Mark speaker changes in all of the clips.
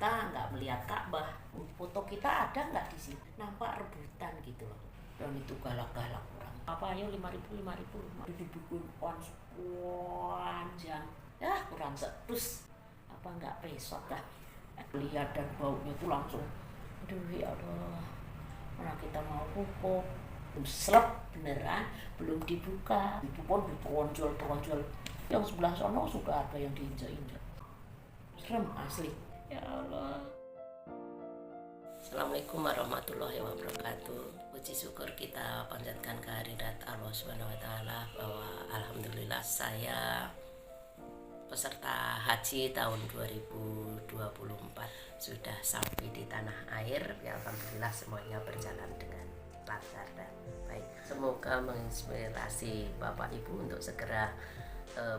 Speaker 1: kita nggak melihat Ka'bah. Foto kita ada nggak di sini? Nampak rebutan gitu loh. Dan itu galak-galak orang. Apa ayo 5.000 dibikin panjang. Ya kurang setus. Apa nggak pesot dah. Lihat dan baunya itu langsung. Aduh ya Allah. Mana kita mau pupuk. Serap beneran belum dibuka. Itu pun diperonjol. Yang sebelah sana sudah ada yang diinjak-injak. Serem asli. Ya Allah. Assalamualaikum warahmatullahi wabarakatuh. Puji syukur kita panjatkan kehadirat Allah Subhanahu wa taala bahwa alhamdulillah saya peserta haji tahun 2024 sudah sampai di tanah air. Ya alhamdulillah semuanya berjalan dengan lancar dan baik. Semoga menginspirasi Bapak Ibu untuk segera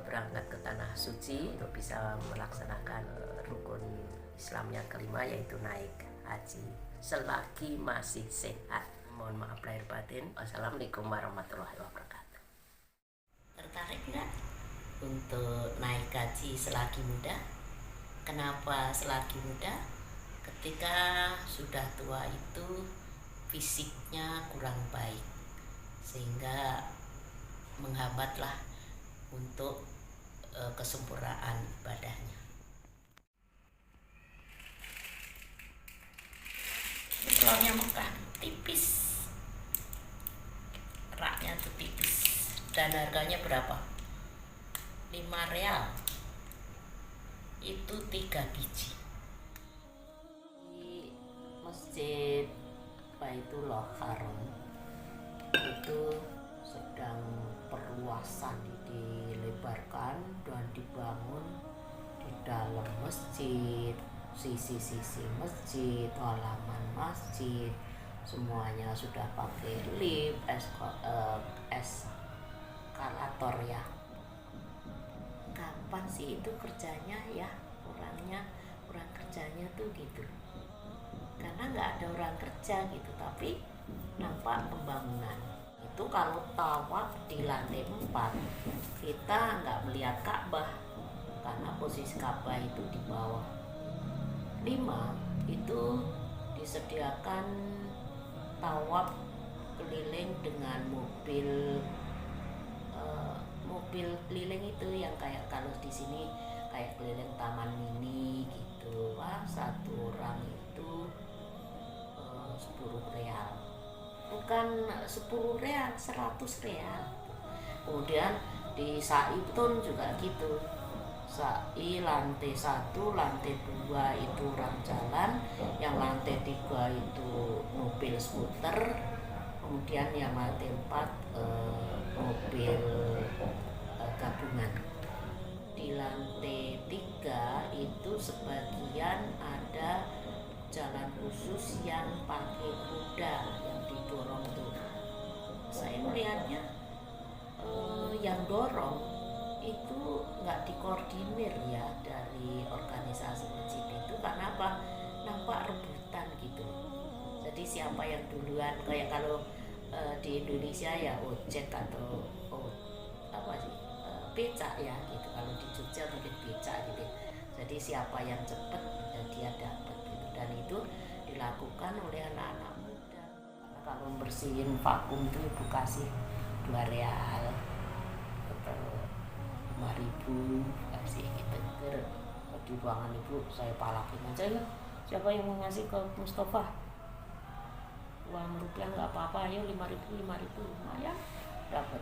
Speaker 1: berangkat ke tanah suci untuk bisa melaksanakan rukun Islam yang kelima, yaitu naik haji selagi masih sehat. Mohon maaf lahir batin. Wassalamualaikum warahmatullahi wabarakatuh. Tertarik nggak untuk naik haji selagi muda? Kenapa selagi muda? Ketika sudah tua itu fisiknya kurang baik sehingga menghambatlah untuk kesempurnaan ibadahnya. Telurnya Mekah tipis, keraknya tuh tipis, dan harganya berapa? 5 real, itu 3 biji. Di Masjid Baitullah Haram itu sedang perluasan, dilebarkan dan dibangun di dalam masjid, sisi-sisi masjid, halaman masjid, semuanya sudah pakai lift, eskalator ya. Kapan sih itu kerjanya ya? Orang kerjanya tuh gitu, karena nggak ada orang kerja gitu, tapi nampak pembangunan. Itu kalau tawaf di lantai 4 kita nggak melihat Ka'bah karena posisi Ka'bah itu di bawah. 5 itu disediakan tawaf keliling dengan mobil keliling itu yang kayak kalau di sini kayak keliling taman mini gitu. Wah, satu orang itu 10 real. Bukan 10 real, 100 real. Kemudian di Sa'i pun juga gitu. Sa'i lantai 1, lantai 2 itu orang jalan, yang lantai 3 itu mobil skuter, kemudian yang lantai 4 mobil gabungan. Di lantai 3 itu sebagian ada jalan khusus yang pakai kuda yang didorong tuh. Saya melihatnya yang dorong itu nggak dikoordinir ya dari organisasi masjid itu. Karena apa? Nampak rebutan gitu. Jadi siapa yang duluan, kayak kalau di Indonesia ya ojek atau apa sih becak ya gitu. Kalau di Jogja mungkin becak gitu. Jadi siapa yang cepat dia dapat gitu. Dan itu dilakukan oleh anak-anak muda. Karena kalau bersihin vakum itu ibu kasih 2 real atau 5.000 kasih gitu. Di ruangan ibu saya palakin aja ya. Siapa yang mau ngasih ke Mustafa? Uang rupiah nggak apa-apa, ayo 5.000 lumayan, dapat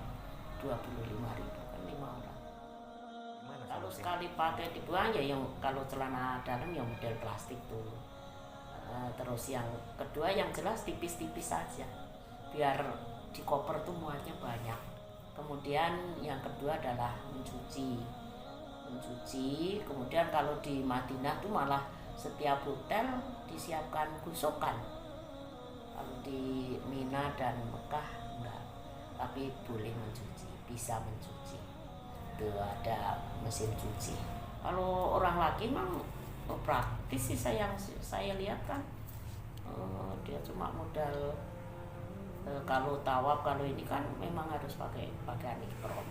Speaker 1: 25.000 kan 5 orang. Kalau sekali pakai dibuang ya, yang kalau celana dalam yang model plastik tuh. Terus yang kedua yang jelas tipis-tipis saja, biar di koper tuh muatnya banyak. Kemudian yang kedua adalah mencuci. Kemudian kalau di Madinah tuh malah setiap hotel disiapkan gusokan. Kalau di Mina dan Mekah enggak, tapi boleh mencuci, bisa mencuci. Itu ada mesin cuci. Kalau orang laki memang praktis sih, saya lihat kan dia cuma modal kalau tawaf, kalau ini kan memang harus pakai pakaian ihram.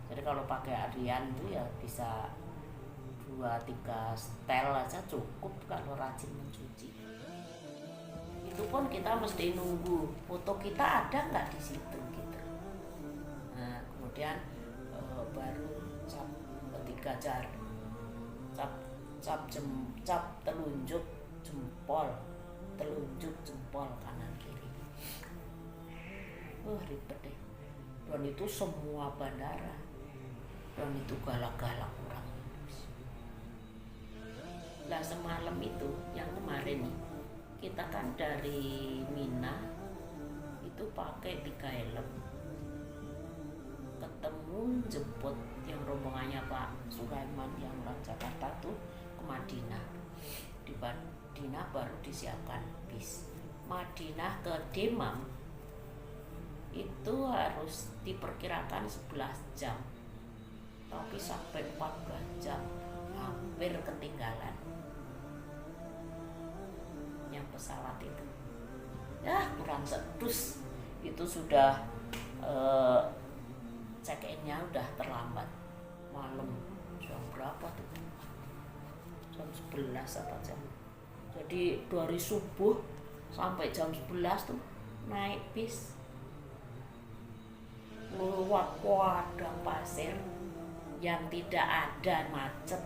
Speaker 1: Jadi kalau pakai harian itu ya bisa 2-3 setel aja cukup kalau rajin mencuci. Itu pun kita mesti nunggu foto kita ada nggak di situ gitu. Nah kemudian baru cap 3 jari, cap telunjuk jempol kanan kiri. Ribet deh. Dan itu semua bandara, dan itu galak-galak kurang. Lah semalam itu yang kemarin nih, kita kan dari Mina itu pakai 3 helm, ketemu jemput yang rombongannya Pak Sulaiman yang orang Jakarta tuh ke Madinah. Di Madinah baru disiapkan bis. Madinah ke Demam itu harus diperkirakan 11 jam, tapi sampai 14 jam hampir ketinggalan yang pesawat itu. Kurang sedus itu sudah check-in-nya udah terlambat malam. Jam berapa tuh? Jam 11 apa jam? Jadi dari subuh sampai jam 11 tuh naik bis lewat padang pasir yang tidak ada macet.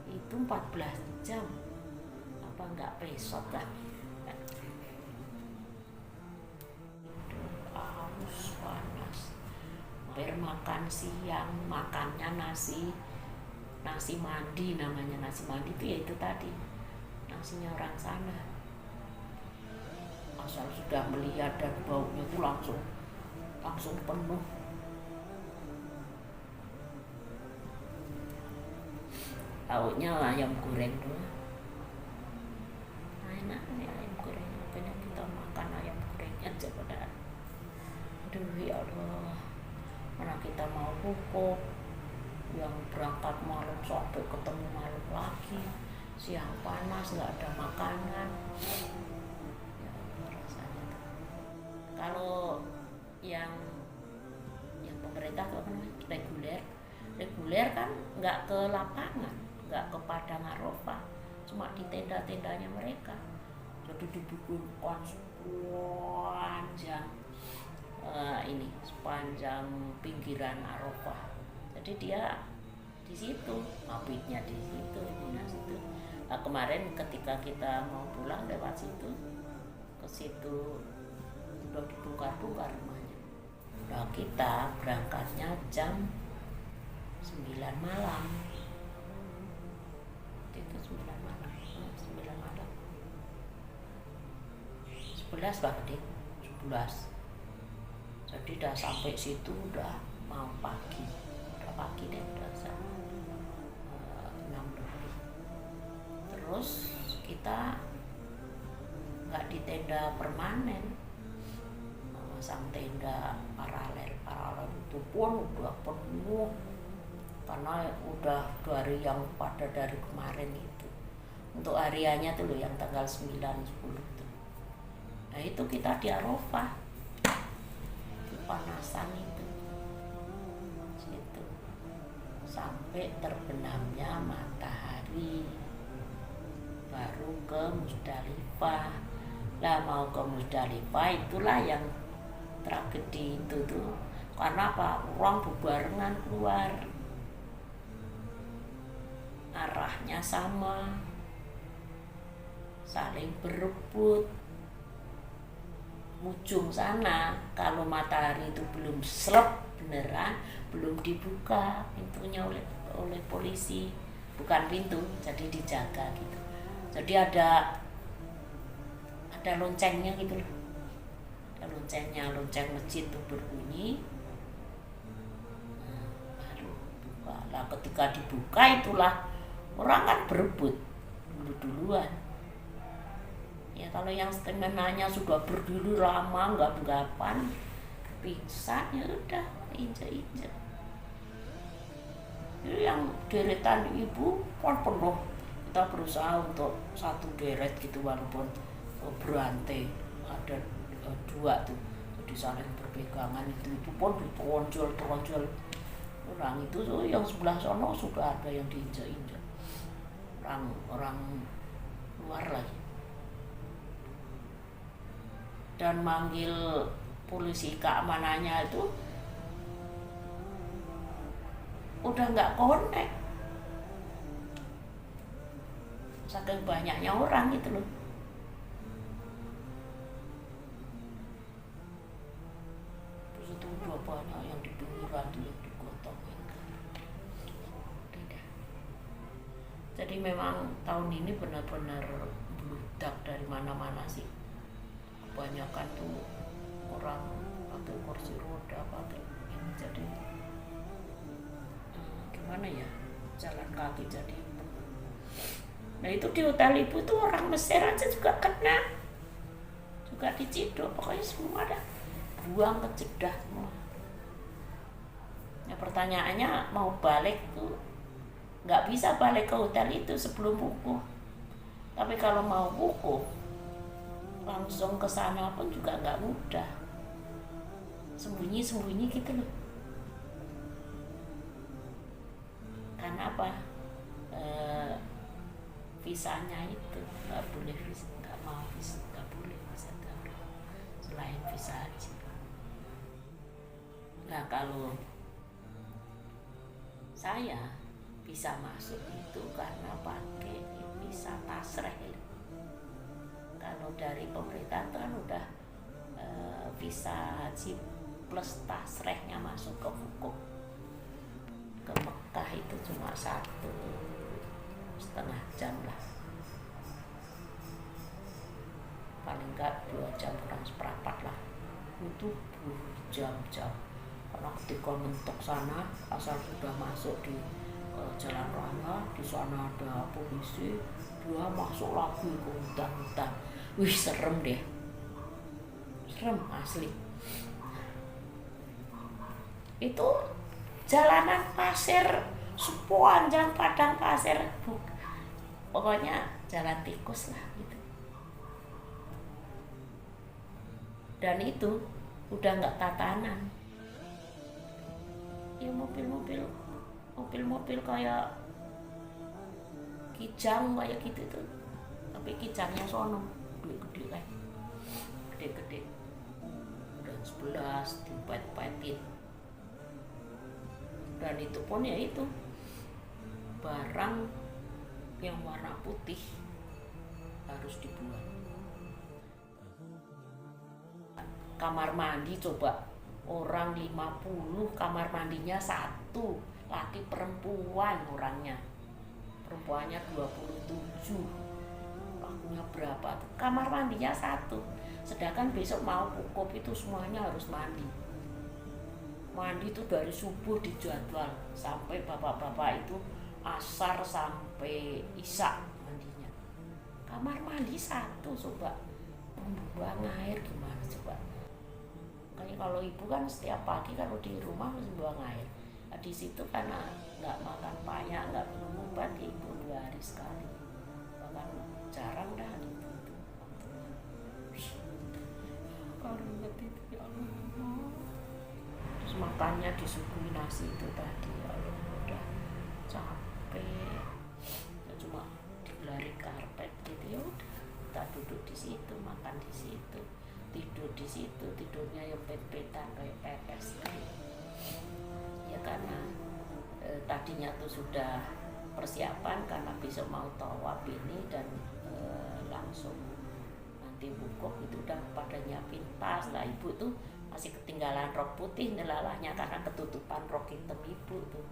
Speaker 1: Itu 14 jam. Apa enggak pesot kan? Haus, panas. Hampir makan siang, makannya nasi mandi, namanya nasi mandi itu ya itu tadi, nasinya orang sana. Asal sudah melihat dan baunya itu langsung penuh. Lauknya ayam goreng doang. Enak nih ayam goreng, makanya kita makan ayam goreng aja pada. Aduh ya Allah, mana kita mau pupuk yang berangkat malam sampai ketemu malam lagi, siang panas nggak ada makanan. Ya rasanya tuh. Kalau yang pemerintah apa namanya reguler kan nggak ke lapangan, nggak ke Padang Arafah, cuma di tenda-tendanya mereka. Jadi dibikin sepanjang pinggiran Arafah. Jadi dia di situ, mabitnya di situ, dinas itu. Nah, kemarin ketika kita mau pulang lewat situ, ke situ udah dibongkar-bongkar rumahnya. Nah, kita berangkatnya jam 9 malam. Itu 9 malam. 11 Pak Dik, 11. Jadi udah sampai situ udah mau pagi deh, udah jam 6 lebih. Terus kita nggak di tenda permanen, masang tenda paralel itu pun udah penuh karena udah dari yang pada dari kemarin itu. Untuk hariannya tuh loh yang tanggal 9, 10 tuh. Nah itu kita di Arafah, kepanasan itu situ sampai terbenamnya matahari, baru ke Musdalifah. Lah mau ke Musdalifah itulah yang tragedi itu tuh, karena apa? Orang bebarengan keluar, arahnya sama, saling berebut. Ujung sana kalau matahari itu belum slep beneran, belum dibuka pintunya oleh polisi, bukan pintu, jadi dijaga gitu. Jadi ada loncengnya gitu loh, ada lonceng masjid itu berbunyi. Baru buka. Lah ketika dibuka itulah orang kan berebut duluan. Ya kalau yang setengahnya sudah berdiri lama nggak benggapan, pingsan ya udah injak. Yang deretan ibu pun penuh. Kita berusaha untuk satu deret gitu walaupun berantai, ada 2 tuh, jadi saling berpegangan itu pun ditonjol Orang itu tuh yang sebelah sono sudah ada yang diinjak-injak, orang luar lagi, dan manggil polisi keamanannya itu udah nggak konek, saking banyaknya orang gitu loh. Terus itu udah banyak yang di pinggiran tuh yang digotongin. Jadi memang tahun ini benar-benar bludak dari mana-mana sih. Kebanyakan tuh orang pakai kursi roda, pakai ini, jadi gimana ya, jalan kaki jadi. Nah itu di hotel ibu tuh orang Mesir aja juga kena, juga diciduk, pokoknya semua ada buang ke Jeddah semua. Nah pertanyaannya mau balik tuh nggak bisa balik ke hotel itu sebelum wukuf, tapi kalau mau wukuf langsung ke sana pun juga nggak mudah, sembunyi-sembunyi gitu loh. Karena apa? Visanya itu nggak boleh, visa nggak mau, visa nggak boleh visa selain visa haji. Nah kalau saya bisa masuk itu karena pakai visa tasreh. Kalau dari pemerintah kan udah visa haji plus tasrehnya masuk ke wukuf ke Mekah itu cuma 1,5 jam lah, paling enggak 2 jam kurang seperempat lah, itu berjam-jam. Karena ketika mentok sana, asal sudah masuk di jalan raya, di sana ada polisi, dia masuk lagi ke hutan-hutan. Wih serem deh, serem asli. Itu jalanan pasir, sepanjang padang pasir, pokoknya jalan tikus lah gitu. Dan itu udah nggak tatanan, ya mobil-mobil kayak Kijang kayak gitu tuh, tapi Kijangnya sono gede-gede kan, gede-gede, dan 11 dipet-petin. Dan itu pun ya itu barang yang warna putih harus dibuang. Kamar mandi coba orang 50, kamar mandinya 1, laki perempuan orangnya, perempuannya 27, lakunya berapa tuh? Kamar mandinya 1, sedangkan besok mau wukuf itu semuanya harus mandi itu dari subuh dijadwal sampai bapak-bapak itu asar sampai isya mandinya. Kamar mandi 1 coba, membuang air gimana coba. Makanya kalau ibu kan setiap pagi kalau di rumah mesti buang air. Nah, di situ karena nggak makan banyak, nggak minum obat, ibu 2 hari sekali, bahkan jarang dah gitu. Kalau inget itu ya Allah, makannya disuguhi nasi itu tadi, ya Allah udah capek, ya cuma digelari karpet gitu, ya udah kita duduk di situ, makan di situ, tidur di situ, tidurnya yang pet-petan kayak pepes kan. Ya karena tadinya tuh sudah persiapan karena besok mau tawaf ini dan langsung nanti wukuf itu udah pada nyiapin tas lah. Ibu tuh masih ketinggalan rok putih nelalahnya karena ketutupan rok hitam ibu tuh,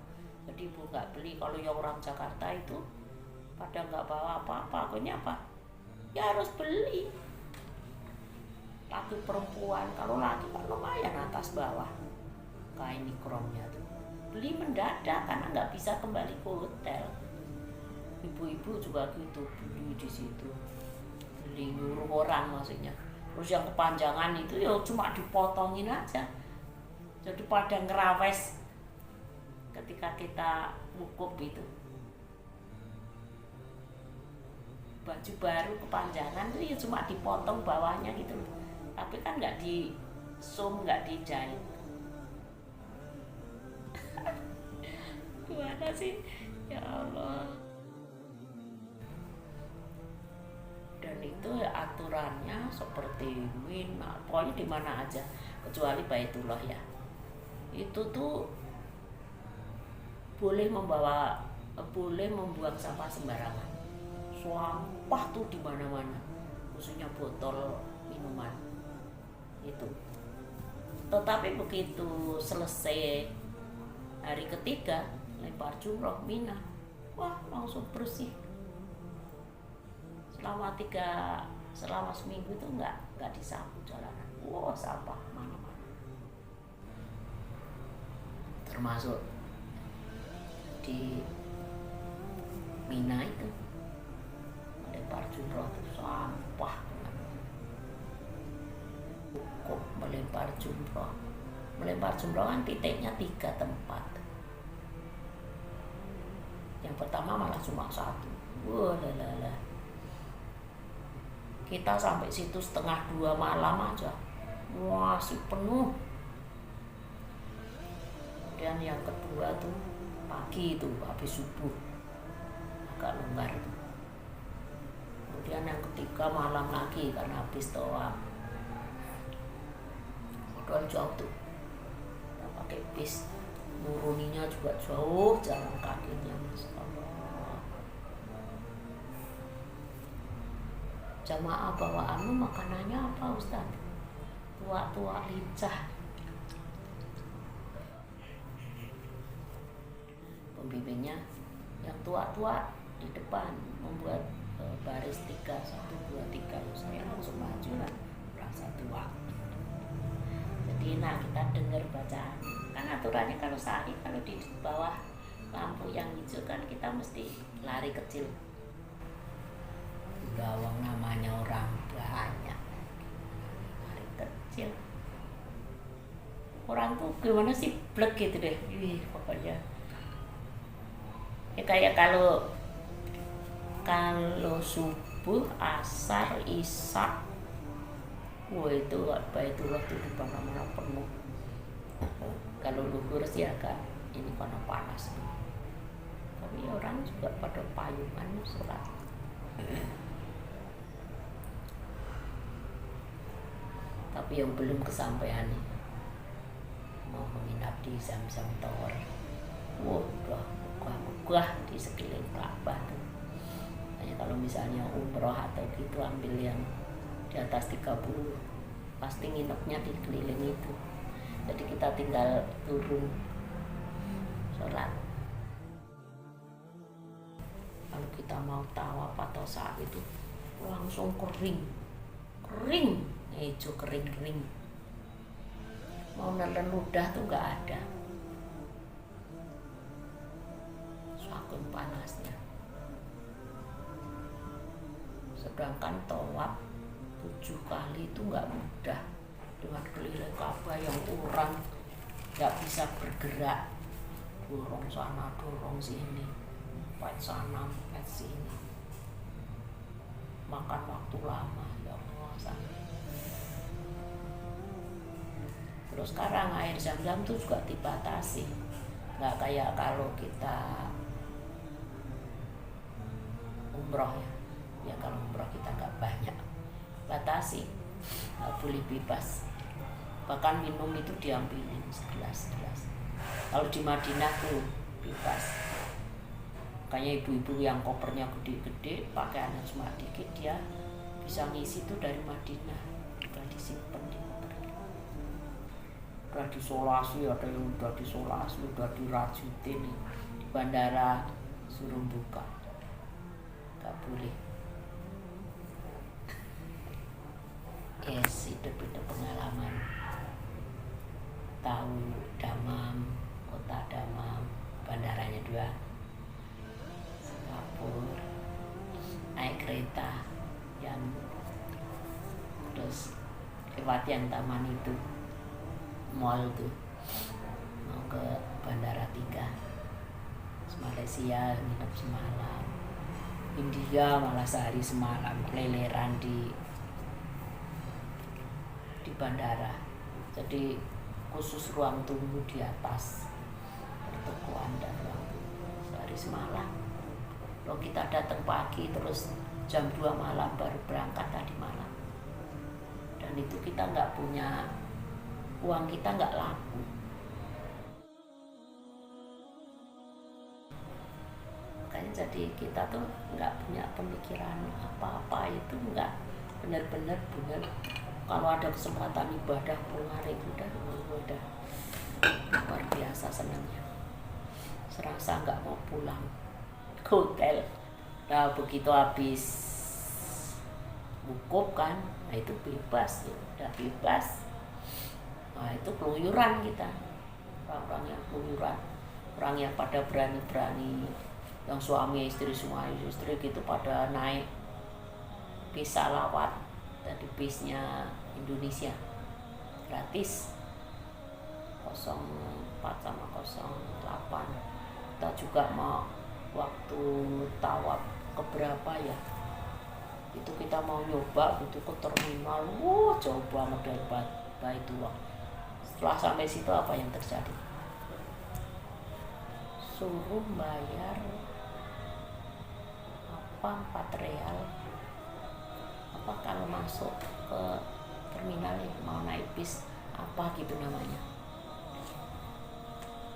Speaker 1: jadi ibu nggak beli. Kalau yang orang Jakarta itu pada nggak bawa apa-apa, akhirnya apa ya harus beli. Laki perempuan, kalau laki kan lumayan atas bawah kain ikromnya tuh beli mendadak karena nggak bisa kembali ke hotel. Ibu-ibu juga gitu beli di situ, beli nyuruh orang maksudnya. Terus yang kepanjangan itu ya cuma dipotongin aja, jadi pada ngerawes ketika kita wukuf itu. Baju baru kepanjangan tuh ya cuma dipotong bawahnya gitu loh, tapi kan nggak di sew, nggak dijahit. gimana sih ya Allah. Dan itu aturannya seperti Mina, pokoknya di mana aja kecuali Baitullah ya, itu tuh boleh membuang sampah sembarangan. Sampah tuh di mana-mana, khususnya botol minuman itu. Tetapi begitu selesai hari ketiga lempar jumroh Mina, wah langsung bersih. Selama seminggu itu nggak disapu jalanan. Wah sampah mana-mana. Termasuk di Mina itu melempar jumroh itu sampah. Kok melempar jumroh kan titiknya 3 tempat. Yang pertama malah cuma 1. Wah lala. Kita sampai situ 1:30 malam aja, masih penuh. Kemudian yang kedua tuh pagi itu habis subuh agak longgar tuh. Kemudian yang ketiga malam lagi karena habis tawaf. Modal jauh tuh, kita pakai bis, nuruninya juga jauh, jalan kakinya Masya Allah. Jamaah bawaanmu makanannya apa Ustaz? Tua-tua lincah. Pembimbingnya yang tua-tua di depan membuat baris 3, 1, 2, 3. Saya langsung maju lah, merasa tua. Jadi kita dengar bacaan. Kan aturannya kalau sa'i, kalau di bawah lampu yang hijau kan kita mesti lari kecil. Gawang namanya orang banyak, lari kecil. Orang tuh gimana sih, blek gitu deh. Pokoknya ya kayak kalau subuh, asar, isya, wah itu Baitullah tuh di mana-mana penuh. Kalau luhur sih agak ini karena panas, tapi orang juga pada payungan sholat. Tapi yang belum kesampaian nih, mau menginap di Zam-Zam Tower. Wah, udah megah di sekeliling Ka'bah tuh. Hanya kalau misalnya umroh atau gitu ambil yang di atas 30, pasti nginepnya di keliling itu. Jadi kita tinggal turun sholat. Kalau kita mau tawaf atau saat itu langsung kering, hijau kering. Mau nelen ludah tuh nggak ada, saking panasnya. Sedangkan tawaf 7 kali itu nggak mudah dengan keliling Ka'bah yang orang nggak bisa bergerak, dorong sana dorong sini, empat sana empat sini, makan waktu lama ya Allah. Terus sekarang air Zam-Zam itu juga dibatasi, nggak kayak kalau kita umroh ya kalau umroh kita nggak banyak, batasi, nggak boleh bebas. Bahkan minum itu diambilin segelas. Kalau di Madinah tuh bebas. Makanya ibu-ibu yang kopernya gede-gede, pakaiannya cuma dikit, dia bisa ngisi tuh dari Madinah, udah disimpan di koper. Udah disolasi, ada yang udah disolasi, udah dirajutin nih. Di bandara suruh buka, nggak boleh. Yes, itu pengalaman. Tahu Damam, kota Damam, bandaranya 2, Singapura, naik kereta yang terus lewat yang taman itu, mall tuh, mau ke bandara 3, Malaysia nginep semalam, India malah sehari semalam, keleleran di bandara. Jadi khusus ruang tunggu di atas pertokoan dan ruang tunggu. dari Semalang. Kalau kita datang pagi terus jam 2 malam baru berangkat tadi malam. Dan itu kita nggak punya, uang kita nggak laku. Makanya jadi kita tuh nggak punya pemikiran apa-apa, itu nggak benar-benar benar. Kalau ada kesempatan ibadah keluar itu udah luar biasa senangnya. Serasa nggak mau pulang ke hotel. Nah begitu habis wukuf kan, nah itu bebas, udah bebas. Nah itu keluyuran kita, orang-orang yang keluyuran, orang yang pada berani-berani, yang suami istri gitu pada naik bis salawat dari bisnya Indonesia gratis 04 sama 08. Kita juga mau waktu tawaf keberapa ya, itu kita mau nyoba gitu ke terminal, jauh banget dari Baitullah. Setelah sampai situ apa yang terjadi? Suruh bayar 4 real apa kalau masuk ke terminal mau naik bis apa gitu namanya.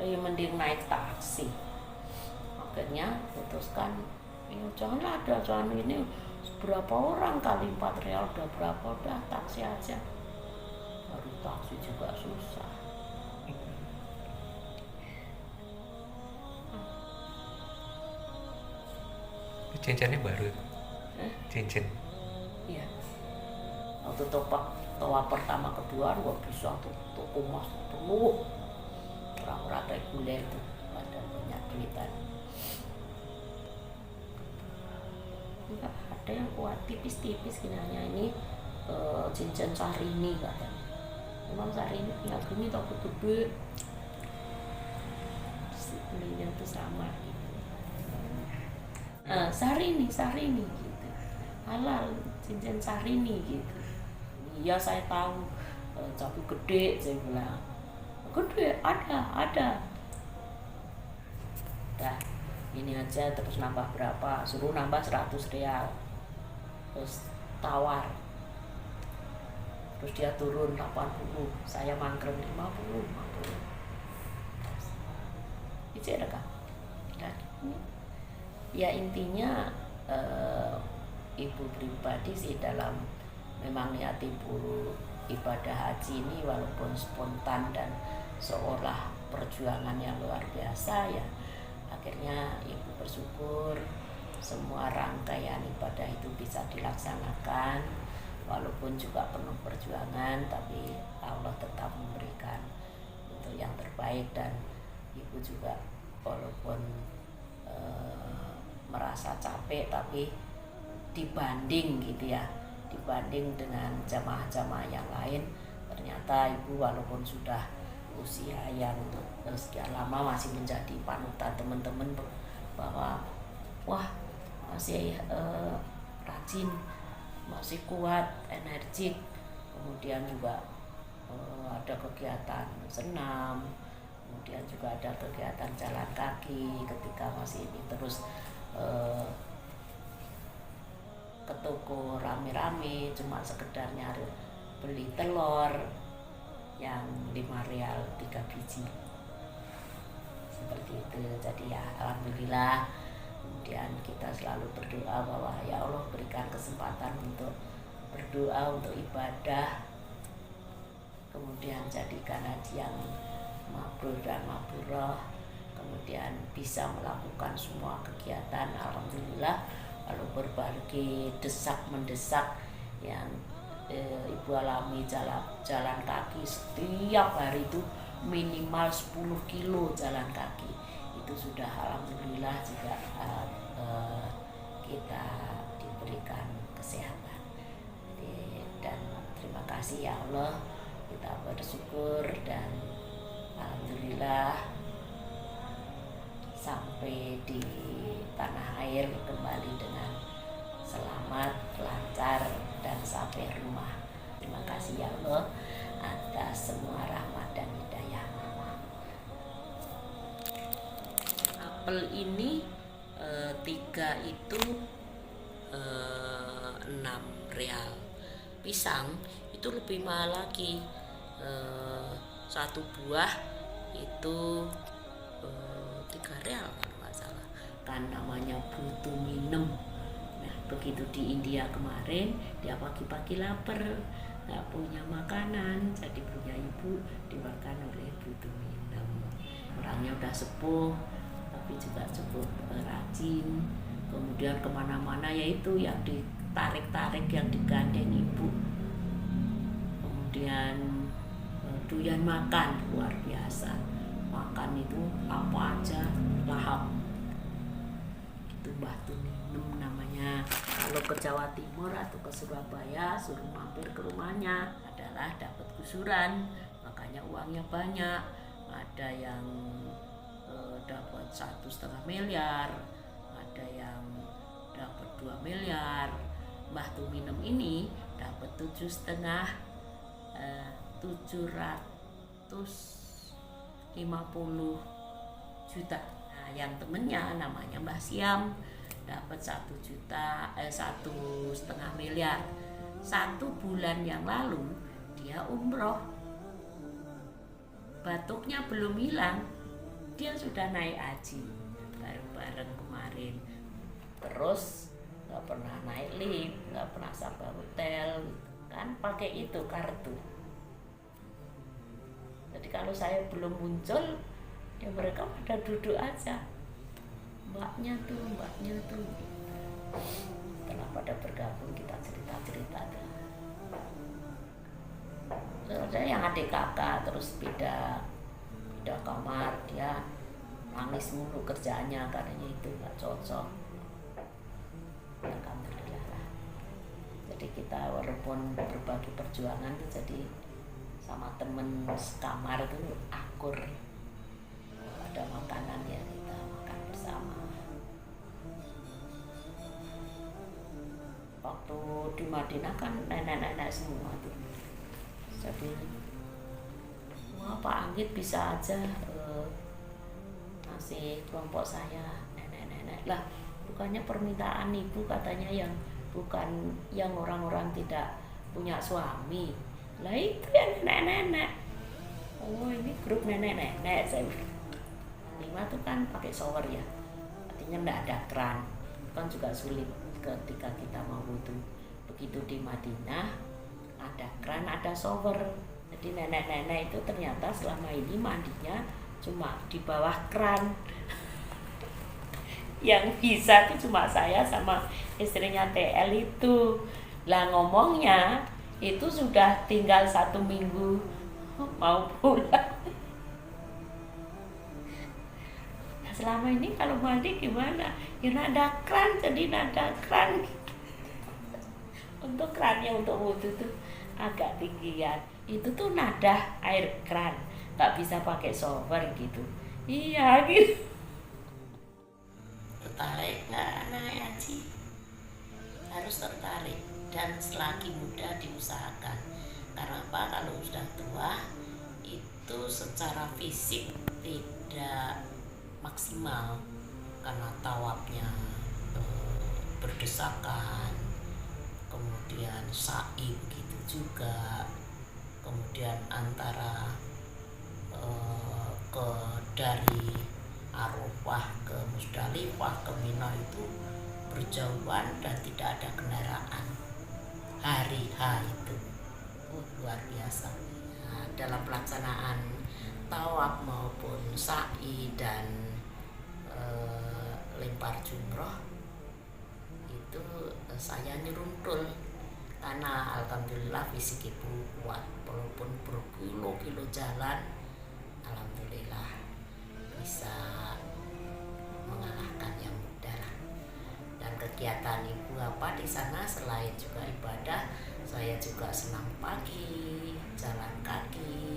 Speaker 1: Mending naik taksi. Akhirnya putuskan, jangan ini berapa orang kali 4 real udah berapa, udah taksi aja. Baru taksi juga susah.
Speaker 2: Cincinnya baru, cincin.
Speaker 1: Iya. Waktu toa pertama kedua gua bisa tuh toko emas penuh orang-orang reguler tuh pada banyak duitan. Enggak ada yang kuat, tipis-tipis gini, hanya ini cincin Syahrini katanya. Memang Syahrini punya gini tapi gede, belinya tuh sama gitu. Syahrini gitu, halal cincin Syahrini gitu. Iya saya tahu, tapi gede, saya bilang gede, ada. Dah ini aja, terus nambah berapa, suruh nambah 100 real, terus tawar, terus dia turun 80, saya mangkrem 50. Itu ada kan? Ya intinya ibu pribadi sih dalam memang niat ibu ibadah haji ini walaupun spontan dan seolah perjuangan yang luar biasa, ya akhirnya ibu bersyukur semua rangkaian ibadah itu bisa dilaksanakan walaupun juga penuh perjuangan, tapi Allah tetap memberikan untuk yang terbaik. Dan ibu juga walaupun merasa capek, tapi dibanding gitu ya, dibanding dengan jamaah-jamaah yang lain, ternyata ibu walaupun sudah usia yang sekian lama masih menjadi panutan teman-teman bahwa wah masih rajin, masih kuat, energik. Kemudian juga ada kegiatan senam, kemudian juga ada kegiatan jalan kaki ketika masih ini, terus ke toko rame-rame cuma sekedar nyari beli telur yang 5 real 3 biji seperti itu. Jadi ya alhamdulillah. Kemudian kita selalu berdoa bahwa ya Allah berikan kesempatan untuk berdoa, untuk ibadah, kemudian jadikan haji yang mabrur dan mabrurah, kemudian bisa melakukan semua kegiatan. Alhamdulillah, kalau berbagai desak mendesak yang ibu alami, jalan kaki setiap hari itu minimal 10 kilo jalan kaki, itu sudah alhamdulillah juga kita diberikan kesehatan. Dan terima kasih ya Allah, kita bersyukur dan alhamdulillah sampai di tanah air kembali dengan selamat, lancar, dan sampai rumah. Terima kasih ya Allah atas semua rahmat dan hidayah. apel ini 3 itu 6 real. Pisang itu lebih mahal lagi, 1 buah itu 3 real kalau nggak salah, kan namanya butuh minum. Nah begitu di India kemarin, dia pagi-pagi lapar, nggak punya makanan, jadi punya ibu dimakan oleh butuh minum. Orangnya udah sepuh tapi juga cukup rajin, kemudian kemana-mana yaitu yang ditarik-tarik, yang digandeng ibu. Kemudian doyan makan, luar biasa, makan itu apa aja lahap. Itu Mbah Tuninem namanya. Kalau ke Jawa Timur atau ke Surabaya suruh mampir ke rumahnya, adalah dapat gusuran, makanya uangnya banyak. Ada yang dapat 1,5 miliar, ada yang dapat 2 miliar. Mbah Tuninem ini dapat 750 juta. Nah, yang temennya namanya Mbah Siam dapat 1,5 miliar. 1 bulan yang lalu dia umroh, batuknya belum hilang, dia sudah naik haji bareng-bareng kemarin. Terus nggak pernah naik lift, nggak pernah sampai hotel, kan pakai itu kartu. Jadi kalau saya belum muncul, ya mereka pada duduk aja, mbaknya tuh. Setelah pada bergabung kita cerita-cerita tuh. Saya yang adik kakak terus beda kamar, dia nangis mulu kerjaannya karena itu nggak cocok. Alhamdulillah lah. Jadi kita walaupun berbagi perjuangan tuh jadi sama temen sekamar itu akur. Ada makanan ya kita makan bersama. Waktu di Madinah kan nenek-nenek semua tuh. Jadi Pak Anggit bisa aja ngasih kelompok saya nenek-nenek lah, bukannya permintaan ibu katanya, yang bukan yang orang-orang tidak punya suami lah, itu ya nenek-nenek. Oh ini grup nenek-nenek, saya Lima tuh kan pakai shower ya, artinya enggak ada keran, kan juga sulit ketika kita mau wudu. Begitu di Madinah ada keran, ada shower. Jadi nenek-nenek itu ternyata selama ini mandinya cuma di bawah keran. Yang bisa itu cuma saya sama istrinya TL itu. Lah ngomongnya itu sudah tinggal 1 minggu mau pulang. Nah, selama ini kalau mandi gimana? Ya nada keran, jadi nada keran. Untuk kerannya untuk wudhu tuh agak tinggian. Itu tuh nada air keran, nggak bisa pakai shower gitu. Iya gitu. Tertarik nggak naik haji? Harus tertarik, dan selagi muda diusahakan. Karena apa? Kalau sudah tua itu secara fisik tidak maksimal karena tawafnya berdesakan, kemudian sa'i begitu juga. Kemudian antara dari Arafah ke Musdalifah ke Mina itu berjauhan dan tidak ada kendaraan. Hari H itu luar biasa. Nah, dalam pelaksanaan tawaf maupun sa'i dan lempar jumroh itu saya nyeruntul. Karena alhamdulillah fisik ibu kuat, walaupun berkilo-kilo jalan, alhamdulillah bisa mengalahkan yang muda lah. Dan kegiatan ibu apa di sana selain juga ibadah, saya juga senam pagi, jalan kaki,